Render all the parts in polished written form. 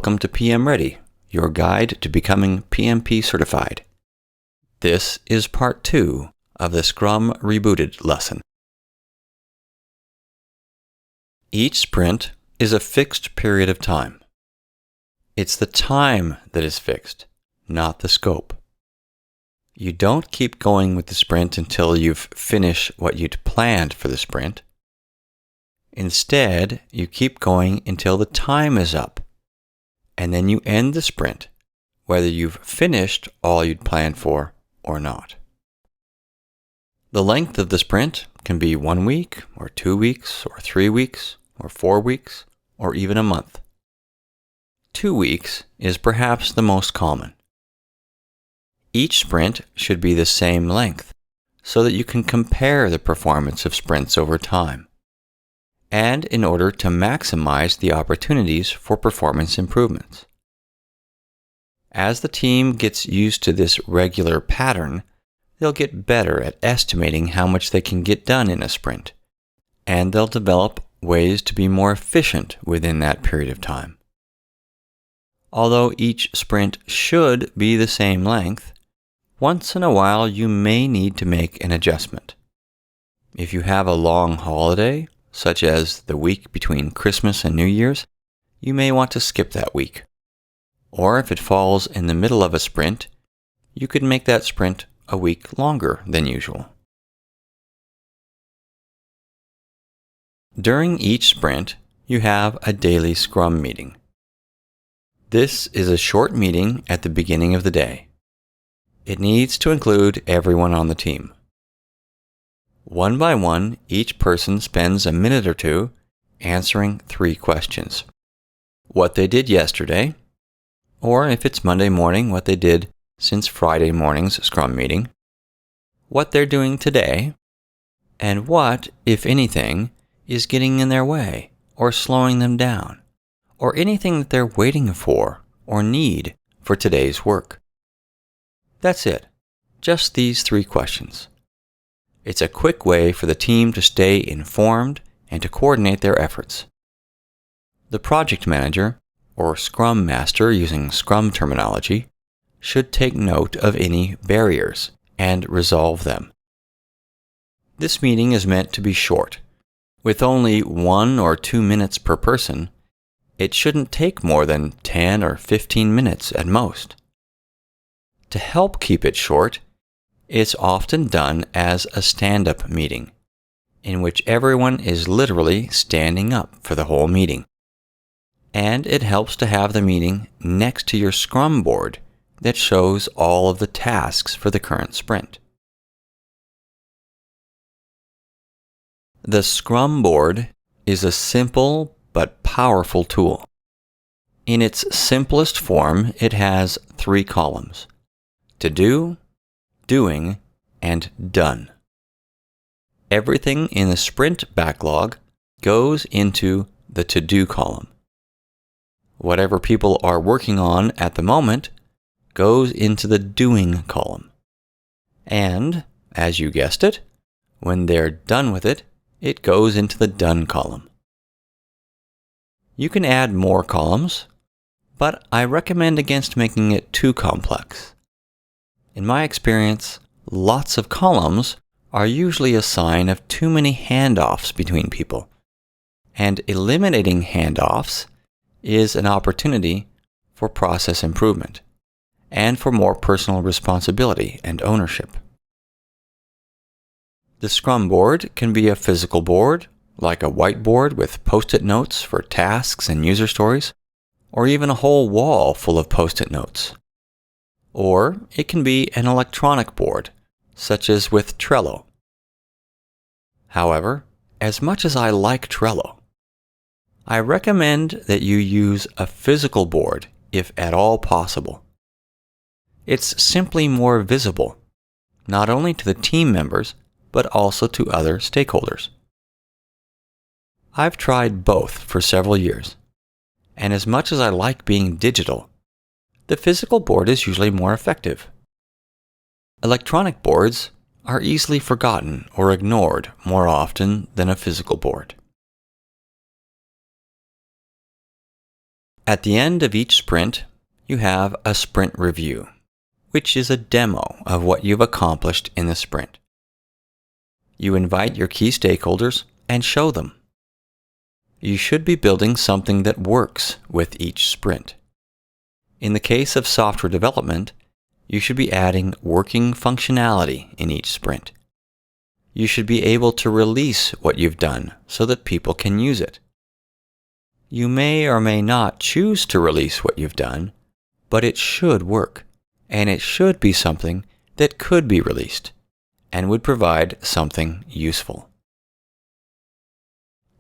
Welcome to PM Ready, your guide to becoming PMP certified. This is part 2 of the Scrum Rebooted lesson. Each sprint is a fixed period of time. It's the time that is fixed, not the scope. You don't keep going with the sprint until you've finished what you'd planned for the sprint. Instead, you keep going until the time is up, and then you end the sprint, whether you've finished all you'd planned for or not. The length of the sprint can be 1 week, or 2 weeks, or 3 weeks, or 4 weeks, or even a month. 2 weeks is perhaps the most common. Each sprint should be the same length, so that you can compare the performance of sprints over time, and in order to maximize the opportunities for performance improvements. As the team gets used to this regular pattern, they'll get better at estimating how much they can get done in a sprint, and they'll develop ways to be more efficient within that period of time. Although each sprint should be the same length, once in a while you may need to make an adjustment. If you have a long holiday, such as the week between Christmas and New Year's, you may want to skip that week. Or if it falls in the middle of a sprint, you could make that sprint a week longer than usual. During each sprint, you have a daily Scrum meeting. This is a short meeting at the beginning of the day. It needs to include everyone on the team. One by one, each person spends a minute or two answering 3 questions. What they did yesterday, or if it's Monday morning, what they did since Friday morning's Scrum meeting, what they're doing today, and what, if anything, is getting in their way or slowing them down, or anything that they're waiting for or need for today's work. That's it. Just these 3 questions. It's a quick way for the team to stay informed and to coordinate their efforts. The project manager, or Scrum Master using Scrum terminology, should take note of any barriers and resolve them. This meeting is meant to be short. With only 1 or 2 minutes per person, it shouldn't take more than 10 or 15 minutes at most. To help keep it short, it's often done as a stand-up meeting, in which everyone is literally standing up for the whole meeting. And it helps to have the meeting next to your Scrum Board that shows all of the tasks for the current sprint. The Scrum Board is a simple but powerful tool. In its simplest form, it has 3 columns: to do, doing, and done. Everything in the sprint backlog goes into the to-do column. Whatever people are working on at the moment goes into the doing column. And, as you guessed it, when they're done with it, it goes into the done column. You can add more columns, but I recommend against making it too complex. In my experience, lots of columns are usually a sign of too many handoffs between people, and eliminating handoffs is an opportunity for process improvement and for more personal responsibility and ownership. The Scrum Board can be a physical board, like a whiteboard with post-it notes for tasks and user stories, or even a whole wall full of post-it notes. Or it can be an electronic board, such as with Trello. However, as much as I like Trello, I recommend that you use a physical board if at all possible. It's simply more visible, not only to the team members, but also to other stakeholders. I've tried both for several years, and as much as I like being digital, the physical board is usually more effective. Electronic boards are easily forgotten or ignored more often than a physical board. At the end of each sprint, you have a sprint review, which is a demo of what you've accomplished in the sprint. You invite your key stakeholders and show them. You should be building something that works with each sprint. In the case of software development, you should be adding working functionality in each sprint. You should be able to release what you've done so that people can use it. You may or may not choose to release what you've done, but it should work, and it should be something that could be released and would provide something useful.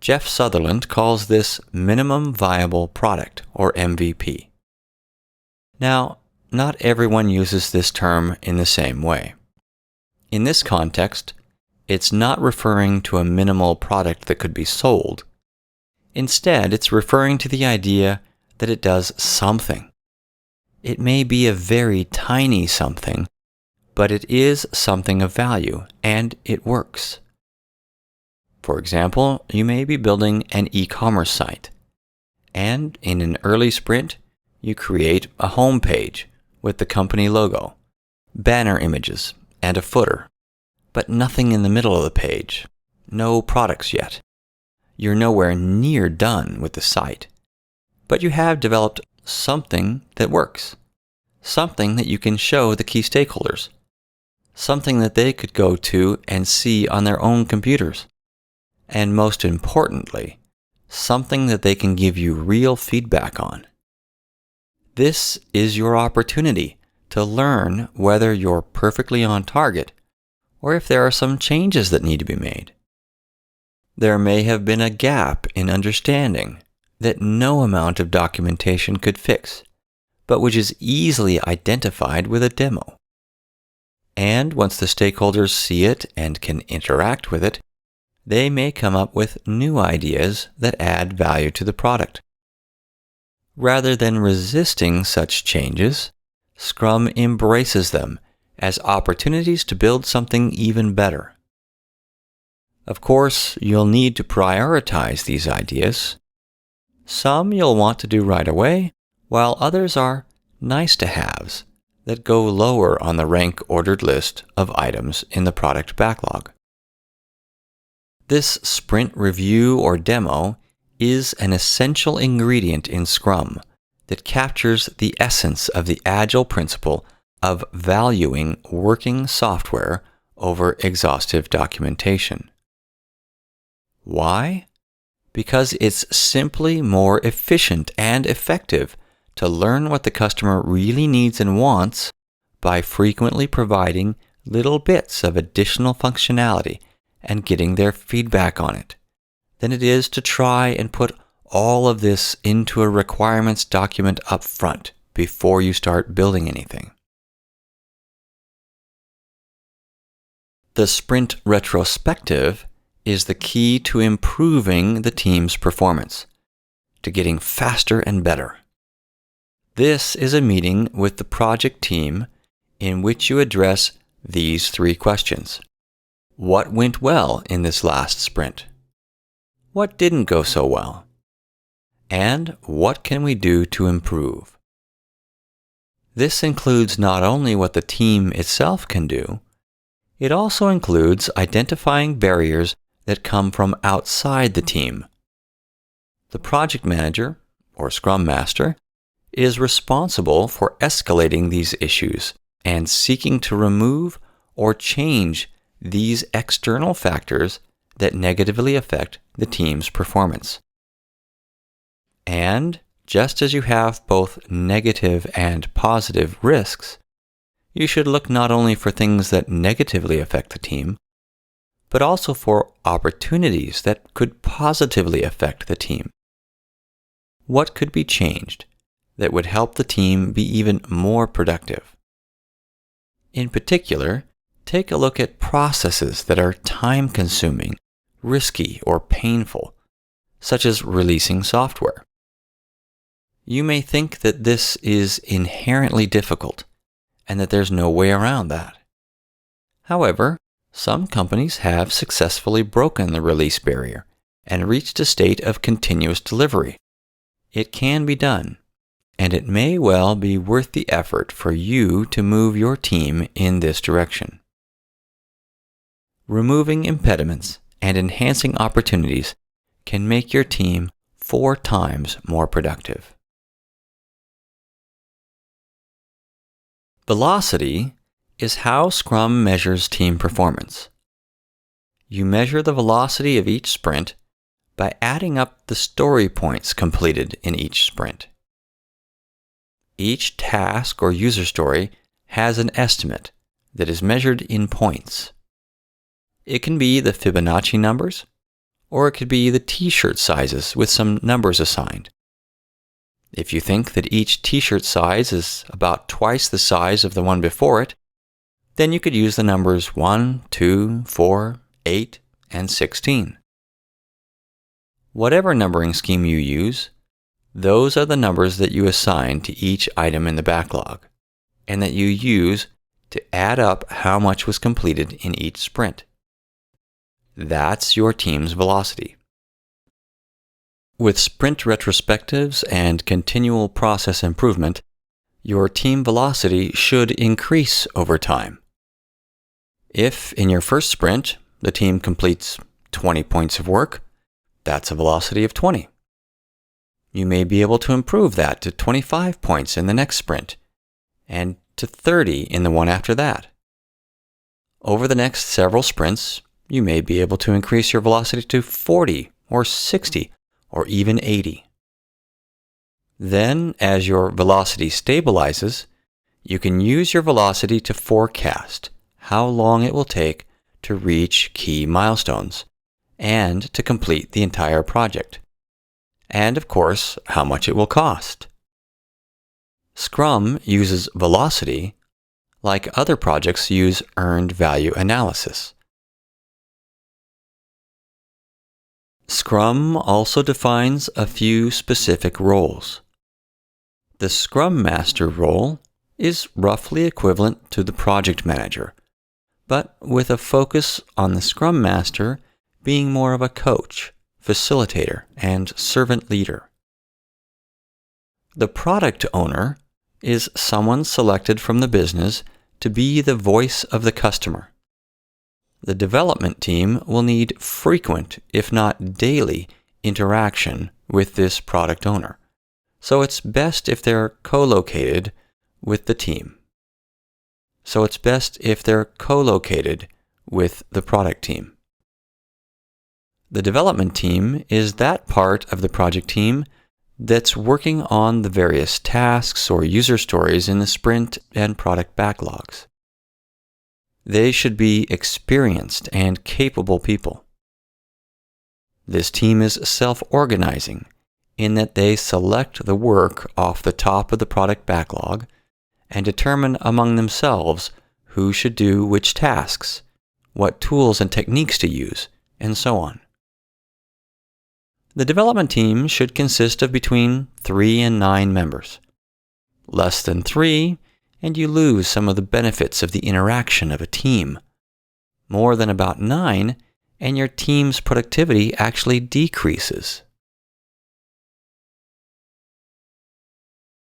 Jeff Sutherland calls this minimum viable product, or MVP. Now, not everyone uses this term in the same way. In this context, it's not referring to a minimal product that could be sold. Instead, it's referring to the idea that it does something. It may be a very tiny something, but it is something of value, and it works. For example, you may be building an e-commerce site, and in an early sprint, you create a home page with the company logo, banner images, and a footer, but nothing in the middle of the page, no products yet. You're nowhere near done with the site, but you have developed something that works, something that you can show the key stakeholders, something that they could go to and see on their own computers, and most importantly, something that they can give you real feedback on. This is your opportunity to learn whether you're perfectly on target or if there are some changes that need to be made. There may have been a gap in understanding that no amount of documentation could fix, but which is easily identified with a demo. And once the stakeholders see it and can interact with it, they may come up with new ideas that add value to the product. Rather than resisting such changes, Scrum embraces them as opportunities to build something even better. Of course, you'll need to prioritize these ideas. Some you'll want to do right away, while others are nice-to-haves that go lower on the rank-ordered list of items in the product backlog. This sprint review or demo is an essential ingredient in Scrum that captures the essence of the Agile principle of valuing working software over exhaustive documentation. Why? Because it's simply more efficient and effective to learn what the customer really needs and wants by frequently providing little bits of additional functionality and getting their feedback on it, than it is to try and put all of this into a requirements document up front before you start building anything. The sprint retrospective is the key to improving the team's performance, to getting faster and better. This is a meeting with the project team in which you address these 3 questions. What went well in this last sprint? What didn't go so well? And what can we do to improve? This includes not only what the team itself can do, it also includes identifying barriers that come from outside the team. The project manager, or Scrum Master, is responsible for escalating these issues and seeking to remove or change these external factors that negatively affect the team's performance. And just as you have both negative and positive risks, you should look not only for things that negatively affect the team, but also for opportunities that could positively affect the team. What could be changed that would help the team be even more productive? In particular, take a look at processes that are time-consuming, risky, or painful, such as releasing software. You may think that this is inherently difficult and that there's no way around that. However, some companies have successfully broken the release barrier and reached a state of continuous delivery, It can be done, and it may well be worth the effort for you to move your team in this direction. Removing impediments and enhancing opportunities can make your team 4 times more productive. Velocity is how Scrum measures team performance. You measure the velocity of each sprint by adding up the story points completed in each sprint. Each task or user story has an estimate that is measured in points. It can be the Fibonacci numbers, or it could be the t-shirt sizes with some numbers assigned. If you think that each t-shirt size is about twice the size of the one before it, then you could use the numbers 1, 2, 4, 8, and 16. Whatever numbering scheme you use, those are the numbers that you assign to each item in the backlog, and that you use to add up how much was completed in each sprint. That's your team's velocity. With sprint retrospectives and continual process improvement, your team velocity should increase over time. If in your first sprint, the team completes 20 points of work, that's a velocity of 20. You may be able to improve that to 25 points in the next sprint, and to 30 in the one after that. Over the next several sprints, you may be able to increase your velocity to 40 or 60 or even 80. Then, as your velocity stabilizes, you can use your velocity to forecast how long it will take to reach key milestones and to complete the entire project, and of course, how much it will cost. Scrum uses velocity like other projects use earned value analysis. Scrum also defines a few specific roles. The Scrum Master role is roughly equivalent to the Project Manager, but with a focus on the Scrum Master being more of a coach, facilitator, and servant leader. The Product Owner is someone selected from the business to be the voice of the customer. The development team will need frequent, if not daily, interaction with this product owner, so it's best if they're co-located with the team. So it's best if they're co-located with the product team. The development team is that part of the project team that's working on the various tasks or user stories in the sprint and product backlogs. They should be experienced and capable people. This team is self-organizing in that they select the work off the top of the product backlog and determine among themselves who should do which tasks, what tools and techniques to use, and so on. The development team should consist of between 3 and 9 members. Less than 3, and you lose some of the benefits of the interaction of a team. More than about 9, and your team's productivity actually decreases.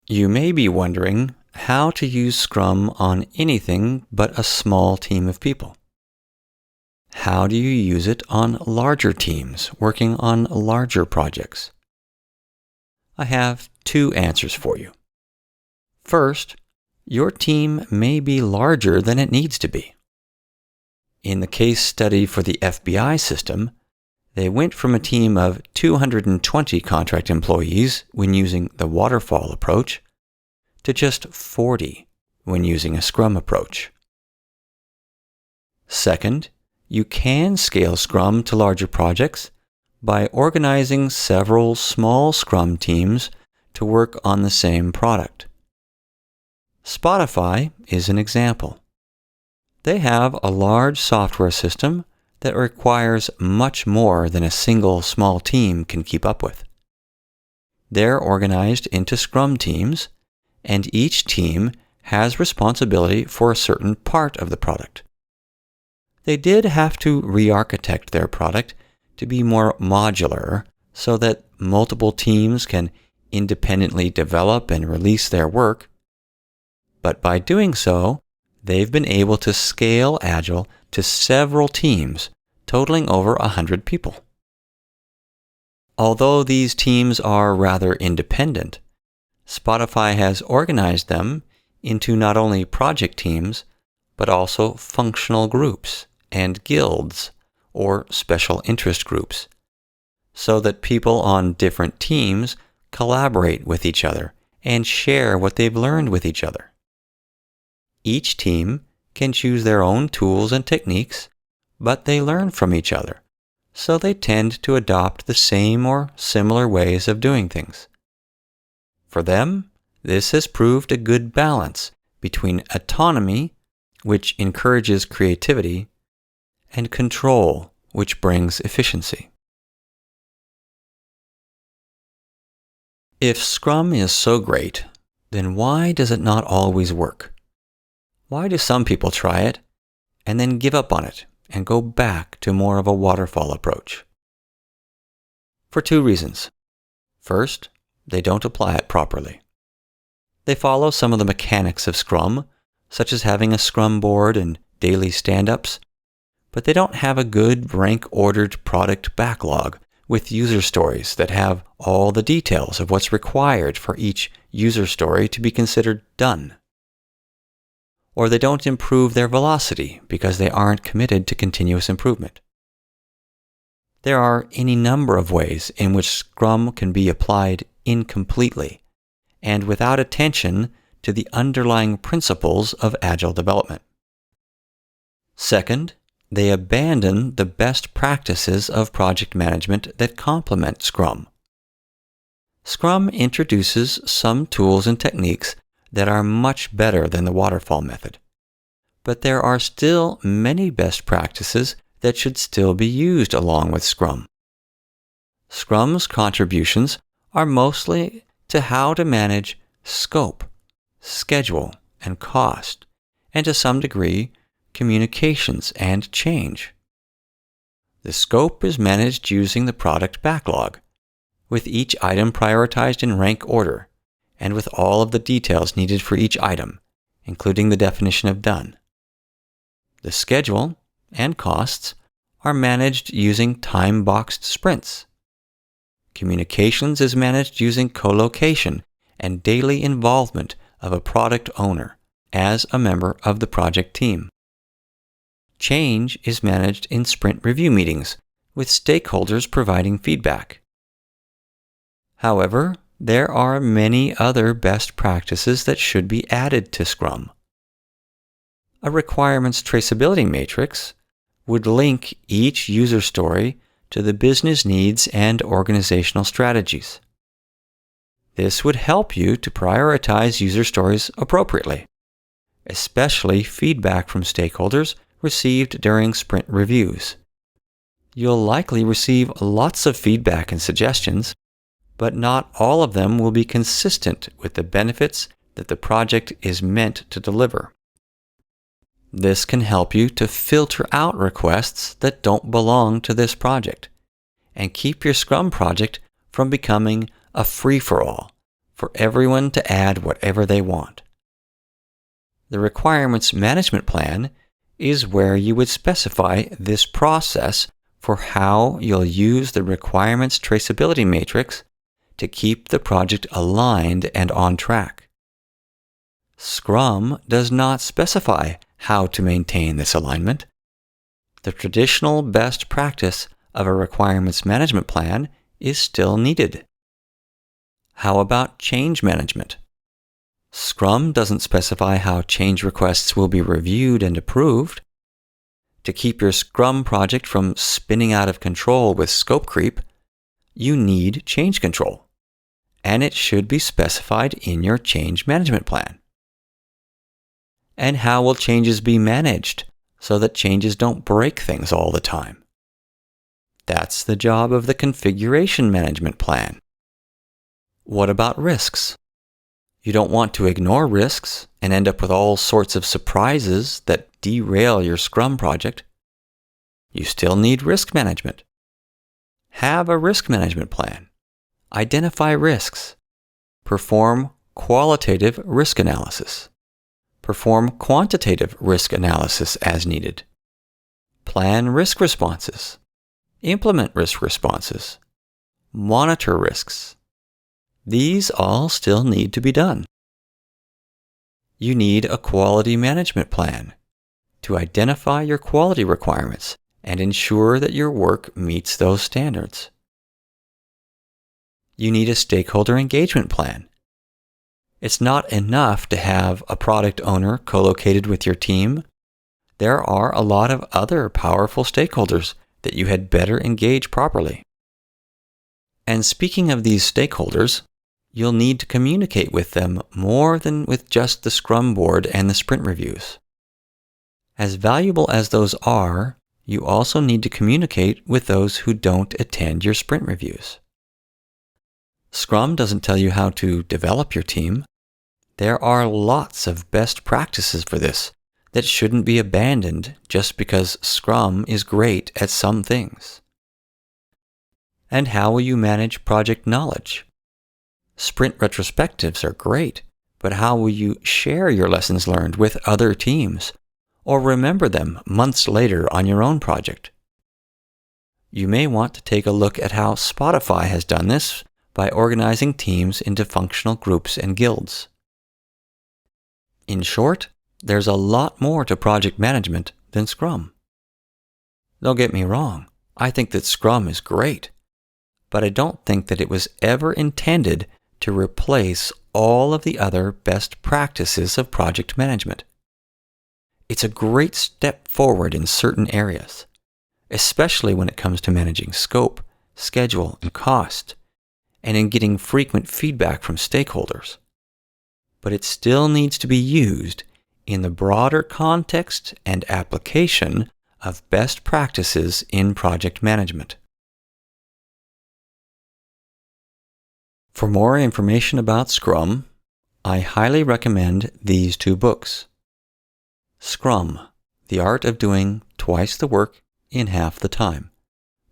You may be wondering how to use Scrum on anything but a small team of people. How do you use it on larger teams working on larger projects? I have 2 answers for you. First, your team may be larger than it needs to be. In the case study for the FBI system, they went from a team of 220 contract employees when using the waterfall approach to just 40 when using a Scrum approach. Second, you can scale Scrum to larger projects by organizing several small Scrum teams to work on the same product. Spotify is an example. They have a large software system that requires much more than a single small team can keep up with. They're organized into Scrum teams, and each team has responsibility for a certain part of the product. They did have to re-architect their product to be more modular so that multiple teams can independently develop and release their work, but by doing so, they've been able to scale Agile to several teams, totaling over 100 people. Although these teams are rather independent, Spotify has organized them into not only project teams, but also functional groups and guilds or special interest groups, so that people on different teams collaborate with each other and share what they've learned with each other. Each team can choose their own tools and techniques, but they learn from each other, so they tend to adopt the same or similar ways of doing things. For them, this has proved a good balance between autonomy, which encourages creativity, and control, which brings efficiency. If Scrum is so great, then why does it not always work? Why do some people try it and then give up on it and go back to more of a waterfall approach? For two reasons. First, they don't apply it properly. They follow some of the mechanics of Scrum, such as having a Scrum Board and daily stand-ups, but they don't have a good rank-ordered product backlog with user stories that have all the details of what's required for each user story to be considered done. Or they don't improve their velocity because they aren't committed to continuous improvement. There are any number of ways in which Scrum can be applied incompletely and without attention to the underlying principles of Agile development. Second, they abandon the best practices of project management that complement Scrum. Scrum introduces some tools and techniques that are much better than the waterfall method, but there are still many best practices that should still be used along with Scrum. Scrum's contributions are mostly to how to manage scope, schedule, and cost, and to some degree, communications and change. The scope is managed using the product backlog, with each item prioritized in rank order, and with all of the details needed for each item, including the definition of done. The schedule and costs are managed using time-boxed sprints. Communications is managed using co-location and daily involvement of a product owner as a member of the project team. Change is managed in sprint review meetings, with stakeholders providing feedback. However, there are many other best practices that should be added to Scrum. A requirements traceability matrix would link each user story to the business needs and organizational strategies. This would help you to prioritize user stories appropriately, especially feedback from stakeholders received during sprint reviews. You'll likely receive lots of feedback and suggestions, but not all of them will be consistent with the benefits that the project is meant to deliver. This can help you to filter out requests that don't belong to this project and keep your Scrum project from becoming a free-for-all for everyone to add whatever they want. The requirements management plan is where you would specify this process for how you'll use the requirements traceability matrix to keep the project aligned and on track. Scrum does not specify how to maintain this alignment. The traditional best practice of a requirements management plan is still needed. How about change management? Scrum doesn't specify how change requests will be reviewed and approved. To keep your Scrum project from spinning out of control with scope creep, you need change control, and it should be specified in your change management plan. And how will changes be managed so that changes don't break things all the time? That's the job of the configuration management plan. What about risks? You don't want to ignore risks and end up with all sorts of surprises that derail your Scrum project. You still need risk management. Have a risk management plan. Identify risks Perform qualitative risk analysis. Perform quantitative risk analysis as needed. Plan risk responses. Implement risk responses. Monitor risks. These all still need to be done. You need a quality management plan to identify your quality requirements and ensure that your work meets those standards. You need a stakeholder engagement plan. It's not enough to have a product owner co-located with your team. There are a lot of other powerful stakeholders that you had better engage properly. And speaking of these stakeholders, you'll need to communicate with them more than with just the Scrum Board and the sprint reviews. As valuable as those are, you also need to communicate with those who don't attend your sprint reviews. Scrum doesn't tell you how to develop your team. There are lots of best practices for this that shouldn't be abandoned just because Scrum is great at some things. And how will you manage project knowledge? Sprint retrospectives are great, but how will you share your lessons learned with other teams or remember them months later on your own project? You may want to take a look at how Spotify has done this by organizing teams into functional groups and guilds. In short, there's a lot more to project management than Scrum. Don't get me wrong, I think that Scrum is great, but I don't think that it was ever intended to replace all of the other best practices of project management. It's a great step forward in certain areas, especially when it comes to managing scope, schedule, and cost, and in getting frequent feedback from stakeholders. But it still needs to be used in the broader context and application of best practices in project management. For more information about Scrum, I highly recommend these two books. Scrum, The Art of Doing Twice the Work in Half the Time,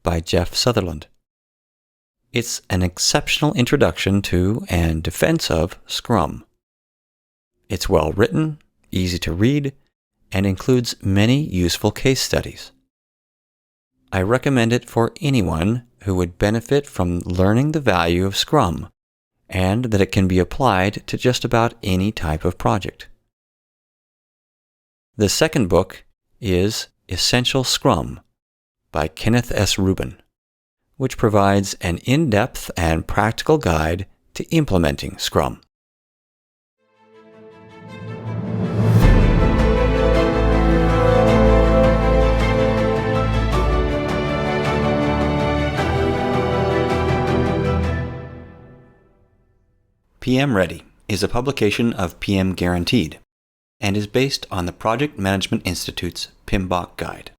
by Jeff Sutherland. It's an exceptional introduction to and defense of Scrum. It's well written, easy to read, and includes many useful case studies. I recommend it for anyone who would benefit from learning the value of Scrum, and that it can be applied to just about any type of project. The second book is Essential Scrum by Kenneth S. Rubin, which provides an in-depth and practical guide to implementing Scrum. PM Ready is a publication of PM Guaranteed and is based on the Project Management Institute's PMBOK guide.